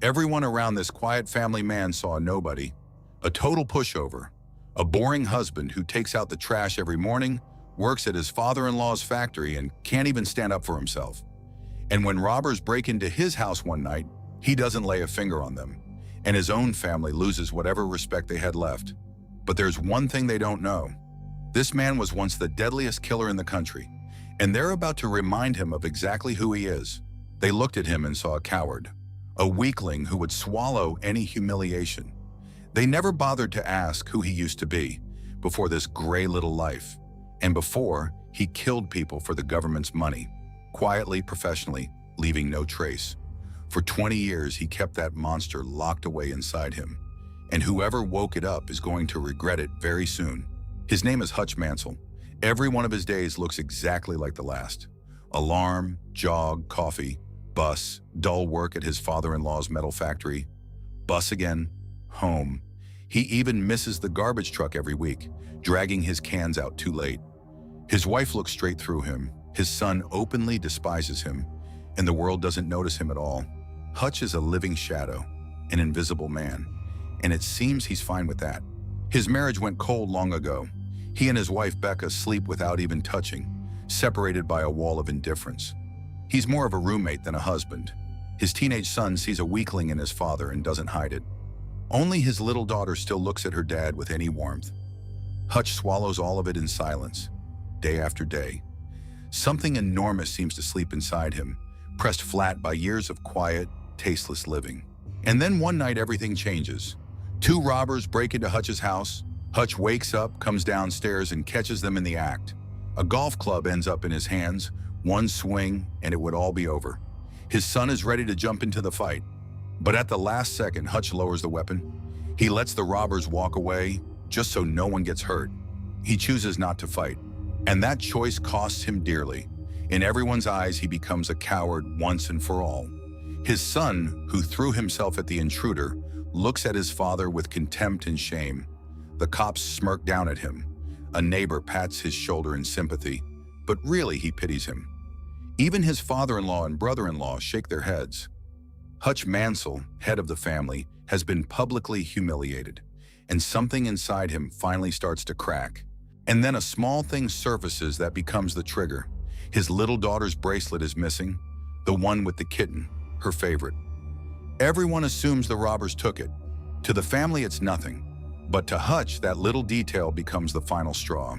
Everyone around this quiet family man saw a nobody, a total pushover, a boring husband who takes out the trash every morning, works at his father-in-law's factory, and can't even stand up for himself. And when robbers break into his house one night, he doesn't lay a finger on them, and his own family loses whatever respect they had left. But there's one thing they don't know. This man was once the deadliest killer in the country, and they're about to remind him of exactly who he is. They looked at him and saw a coward, a weakling who would swallow any humiliation. They never bothered to ask who he used to be before this gray little life, and before he killed people for the government's money, quietly, professionally, leaving no trace. For 20 years, he kept that monster locked away inside him, and whoever woke it up is going to regret it very soon. His name is Hutch Mansell. Every one of his days looks exactly like the last. Alarm, jog, coffee, bus, dull work at his father-in-law's metal factory, bus again, home. He even misses the garbage truck every week, dragging his cans out too late. His wife looks straight through him. His son openly despises him, and the world doesn't notice him at all. Hutch is a living shadow, an invisible man, and it seems he's fine with that. His marriage went cold long ago. He and his wife Becca sleep without even touching, separated by a wall of indifference. He's more of a roommate than a husband. His teenage son sees a weakling in his father and doesn't hide it. Only his little daughter still looks at her dad with any warmth. Hutch swallows all of it in silence, day after day. Something enormous seems to sleep inside him, pressed flat by years of quiet, tasteless living. And then one night everything changes. Two robbers break into Hutch's house. Hutch wakes up, comes downstairs, and catches them in the act. A golf club ends up in his hands, one swing, and it would all be over. His son is ready to jump into the fight. But at the last second, Hutch lowers the weapon. He lets the robbers walk away, just so no one gets hurt. He chooses not to fight, and that choice costs him dearly. In everyone's eyes, he becomes a coward once and for all. His son, who threw himself at the intruder, looks at his father with contempt and shame. The cops smirk down at him. A neighbor pats his shoulder in sympathy, but really he pities him. Even his father-in-law and brother-in-law shake their heads. Hutch Mansell, head of the family, has been publicly humiliated, and something inside him finally starts to crack. And then a small thing surfaces that becomes the trigger. His little daughter's bracelet is missing, the one with the kitten, her favorite. Everyone assumes the robbers took it. To the family, it's nothing. But to Hutch, that little detail becomes the final straw.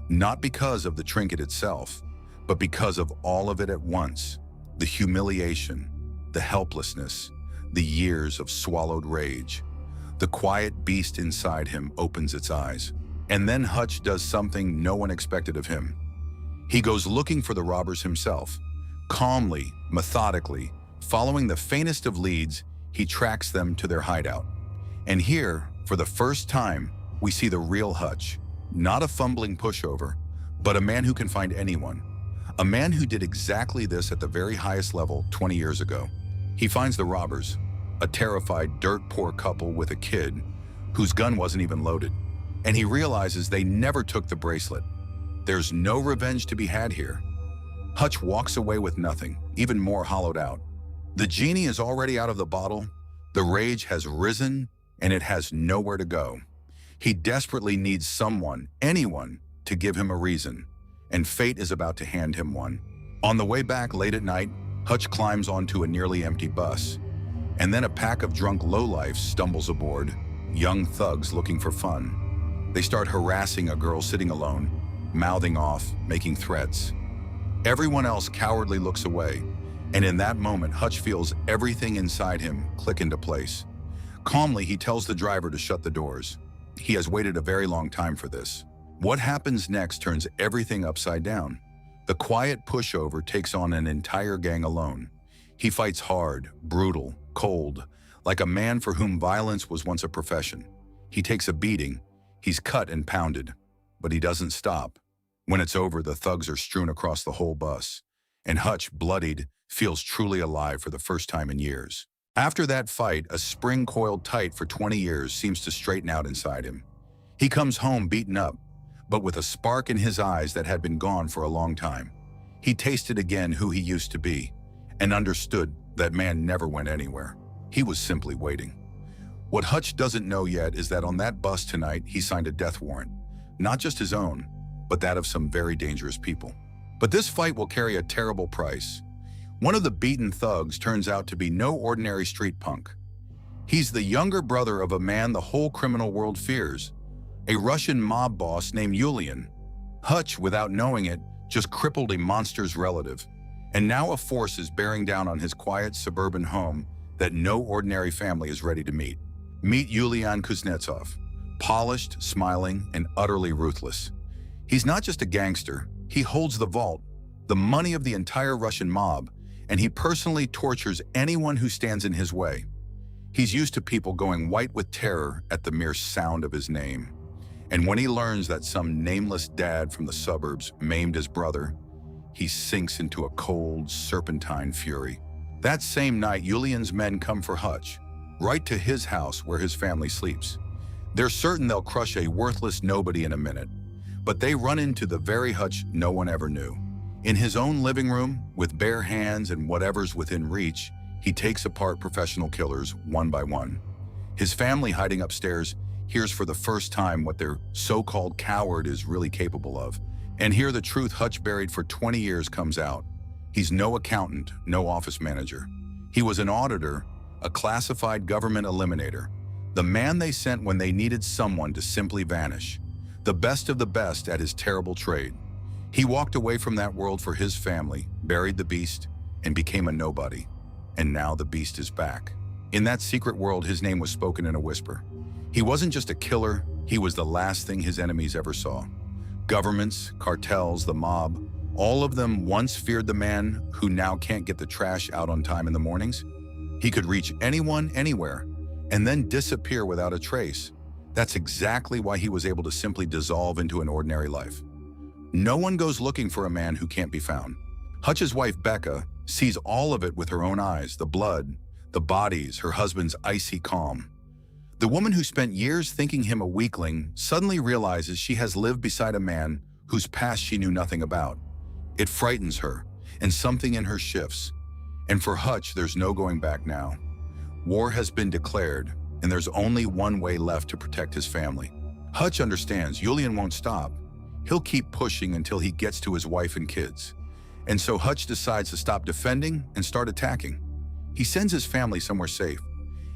Not because of the trinket itself, but because of all of it at once. The humiliation, the helplessness, the years of swallowed rage. The quiet beast inside him opens its eyes. And then Hutch does something no one expected of him. He goes looking for the robbers himself. Calmly, methodically, following the faintest of leads, he tracks them to their hideout. And here, for the first time, we see the real Hutch. Not a fumbling pushover, but a man who can find anyone. A man who did exactly this at the very highest level 20 years ago. He finds the robbers, a terrified, dirt-poor couple with a kid whose gun wasn't even loaded. And he realizes they never took the bracelet. There's no revenge to be had here. Hutch walks away with nothing, even more hollowed out. The genie is already out of the bottle, the rage has risen, and it has nowhere to go. He desperately needs someone, anyone, to give him a reason, and fate is about to hand him one. On the way back late at night, Hutch climbs onto a nearly empty bus, and then a pack of drunk lowlifes stumbles aboard, young thugs looking for fun. They start harassing a girl sitting alone, mouthing off, making threats. Everyone else cowardly looks away, and in that moment, Hutch feels everything inside him click into place. Calmly, he tells the driver to shut the doors. He has waited a very long time for this. What happens next turns everything upside down. The quiet pushover takes on an entire gang alone. He fights hard, brutal, cold, like a man for whom violence was once a profession. He takes a beating, he's cut and pounded, but he doesn't stop. When it's over, the thugs are strewn across the whole bus, and Hutch, bloodied, feels truly alive for the first time in years. After that fight, a spring coiled tight for 20 years seems to straighten out inside him. He comes home beaten up, but with a spark in his eyes that had been gone for a long time. He tasted again who he used to be, and understood that man never went anywhere. He was simply waiting. What Hutch doesn't know yet is that on that bus tonight, he signed a death warrant. Not just his own, but that of some very dangerous people. But this fight will carry a terrible price. One of the beaten thugs turns out to be no ordinary street punk. He's the younger brother of a man the whole criminal world fears, a Russian mob boss named Yulian. Hutch, without knowing it, just crippled a monster's relative, and now a force is bearing down on his quiet suburban home that no ordinary family is ready to meet. Meet Yulian Kuznetsov, polished, smiling, and utterly ruthless. He's not just a gangster, he holds the vault, the money of the entire Russian mob, and he personally tortures anyone who stands in his way. He's used to people going white with terror at the mere sound of his name. And when he learns that some nameless dad from the suburbs maimed his brother, he sinks into a cold, serpentine fury. That same night, Yulian's men come for Hutch, right to his house where his family sleeps. They're certain they'll crush a worthless nobody in a minute, but they run into the very Hutch no one ever knew. In his own living room, with bare hands and whatever's within reach, he takes apart professional killers one by one. His family, hiding upstairs, hears for the first time what their so-called coward is really capable of. And here the truth Hutch buried for 20 years comes out. He's no accountant, no office manager. He was an auditor, a classified government eliminator, the man they sent when they needed someone to simply vanish, the best of the best at his terrible trade. He walked away from that world for his family, buried the beast, and became a nobody. And now the beast is back. In that secret world, his name was spoken in a whisper. He wasn't just a killer, he was the last thing his enemies ever saw. Governments, cartels, the mob, all of them once feared the man who now can't get the trash out on time in the mornings. He could reach anyone, anywhere, and then disappear without a trace. That's exactly why he was able to simply dissolve into an ordinary life. No one goes looking for a man who can't be found. Hutch's wife, Becca, sees all of it with her own eyes, the blood, the bodies, her husband's icy calm. The woman who spent years thinking him a weakling suddenly realizes she has lived beside a man whose past she knew nothing about. It frightens her, and something in her shifts. And for Hutch, there's no going back now. War has been declared, and there's only one way left to protect his family. Hutch understands Yulian won't stop. He'll keep pushing until he gets to his wife and kids. And so Hutch decides to stop defending and start attacking. He sends his family somewhere safe,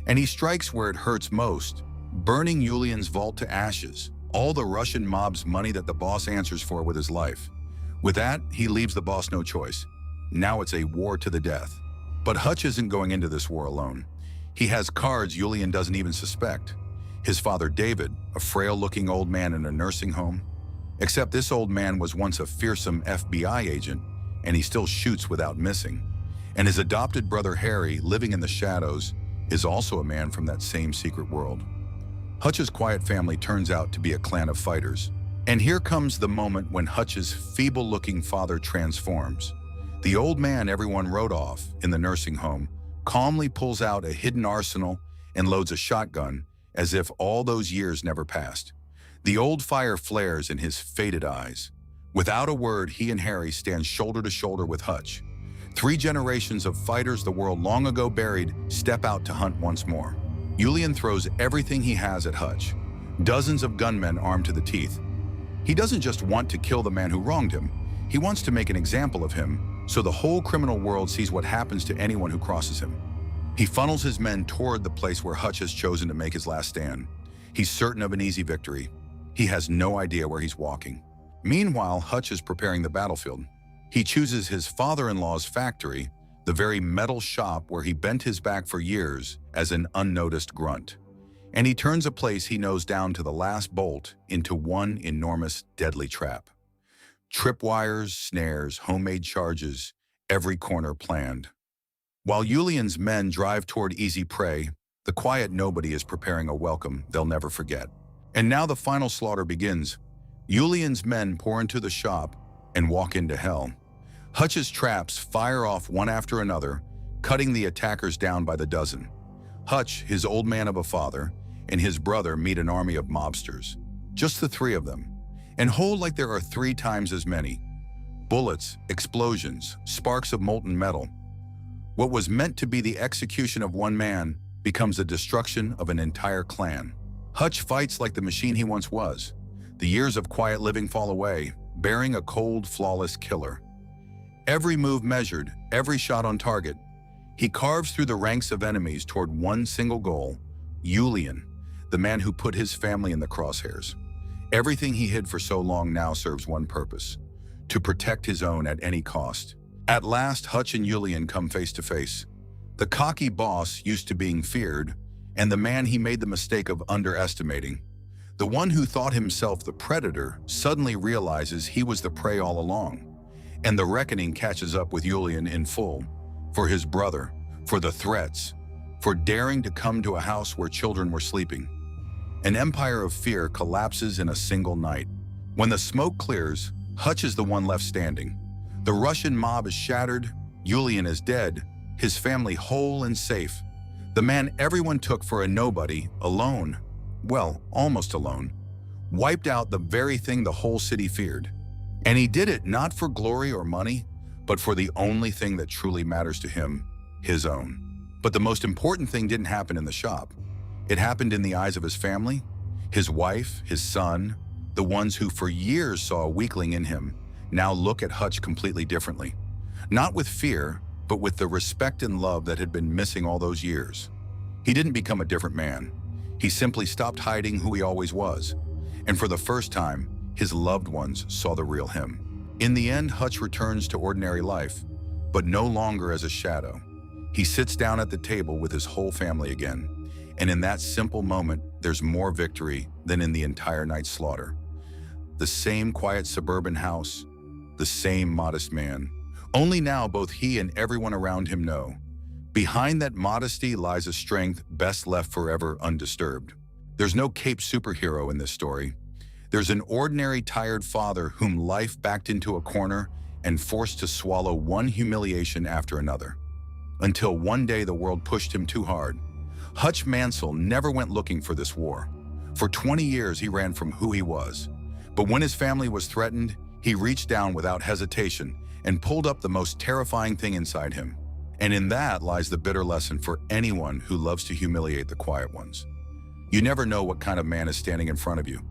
and he strikes where it hurts most, burning Yulian's vault to ashes, all the Russian mob's money that the boss answers for with his life. With that, he leaves the boss no choice. Now it's a war to the death. But Hutch isn't going into this war alone. He has cards Yulian doesn't even suspect. His father David, a frail-looking old man in a nursing home. Except this old man was once a fearsome FBI agent, and he still shoots without missing. And his adopted brother Harry, living in the shadows, is also a man from that same secret world. Hutch's quiet family turns out to be a clan of fighters. And here comes the moment when Hutch's feeble-looking father transforms. The old man everyone wrote off in the nursing home calmly pulls out a hidden arsenal and loads a shotgun as if all those years never passed. The old fire flares in his faded eyes. Without a word, he and Harry stand shoulder to shoulder with Hutch. 3 generations of fighters the world long ago buried step out to hunt once more. Yulian throws everything he has at Hutch. Dozens of gunmen armed to the teeth. He doesn't just want to kill the man who wronged him. He wants to make an example of him so the whole criminal world sees what happens to anyone who crosses him. He funnels his men toward the place where Hutch has chosen to make his last stand. He's certain of an easy victory. He has no idea where he's walking. Meanwhile, Hutch is preparing the battlefield. He chooses his father-in-law's factory, the very metal shop where he bent his back for years as an unnoticed grunt. And he turns a place he knows down to the last bolt into one enormous, deadly trap. Tripwires, snares, homemade charges, every corner planned. While Yulian's men drive toward easy prey, the quiet nobody is preparing a welcome they'll never forget. And now the final slaughter begins. Yulian's men pour into the shop and walk into hell. Hutch's traps fire off one after another, cutting the attackers down by the dozen. Hutch, his old man of a father, and his brother meet an army of mobsters. Just the 3 of them. And hold like there are 3 times as many. Bullets, explosions, sparks of molten metal. What was meant to be the execution of one man becomes the destruction of an entire clan. Hutch fights like the machine he once was. The years of quiet living fall away, bearing a cold, flawless killer. Every move measured, every shot on target. He carves through the ranks of enemies toward one single goal: Julian, the man who put his family in the crosshairs. Everything he hid for so long now serves one purpose: to protect his own at any cost. At last, Hutch and Julian come face to face. The cocky boss used to being feared, and the man he made the mistake of underestimating. The one who thought himself the predator suddenly realizes he was the prey all along. And the reckoning catches up with Julian in full. For his brother, for the threats, for daring to come to a house where children were sleeping. An empire of fear collapses in a single night. When the smoke clears, Hutch is the one left standing. The Russian mob is shattered, Julian is dead, his family whole and safe. The man everyone took for a nobody, alone, well, almost alone, wiped out the very thing the whole city feared. And he did it not for glory or money, but for the only thing that truly matters to him, his own. But the most important thing didn't happen in the shop. It happened in the eyes of his family, his wife, his son, the ones who for years saw a weakling in him, now look at Hutch completely differently. Not with fear, but with the respect and love that had been missing all those years. He didn't become a different man. He simply stopped hiding who he always was. And for the first time, his loved ones saw the real him. In the end, Hutch returns to ordinary life, but no longer as a shadow. He sits down at the table with his whole family again. And in that simple moment, there's more victory than in the entire night's slaughter. The same quiet suburban house, the same modest man. Only now both he and everyone around him know. Behind that modesty lies a strength best left forever undisturbed. There's no cape superhero in this story. There's an ordinary, tired father whom life backed into a corner and forced to swallow one humiliation after another. Until one day the world pushed him too hard. Hutch Mansell never went looking for this war. For 20 years he ran from who he was. But when his family was threatened, he reached down without hesitation and pulled up the most terrifying thing inside him. And in that lies the bitter lesson for anyone who loves to humiliate the quiet ones. You never know what kind of man is standing in front of you,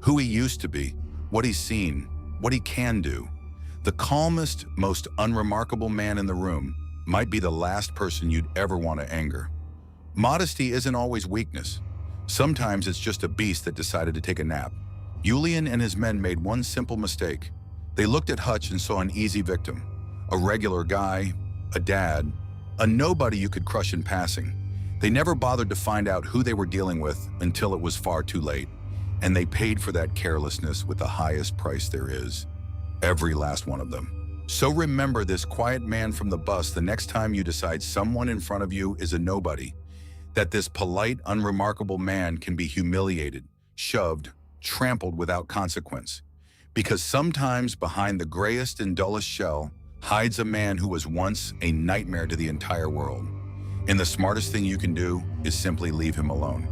who he used to be, what he's seen, what he can do. The calmest, most unremarkable man in the room might be the last person you'd ever want to anger. Modesty isn't always weakness. Sometimes it's just a beast that decided to take a nap. Julian and his men made one simple mistake. They looked at Hutch and saw an easy victim, a regular guy, a dad, a nobody you could crush in passing. They never bothered to find out who they were dealing with until it was far too late. And they paid for that carelessness with the highest price there is. Every last one of them. So remember this quiet man from the bus the next time you decide someone in front of you is a nobody. That this polite, unremarkable man can be humiliated, shoved, trampled without consequence. Because sometimes behind the grayest and dullest shell hides a man who was once a nightmare to the entire world. And the smartest thing you can do is simply leave him alone.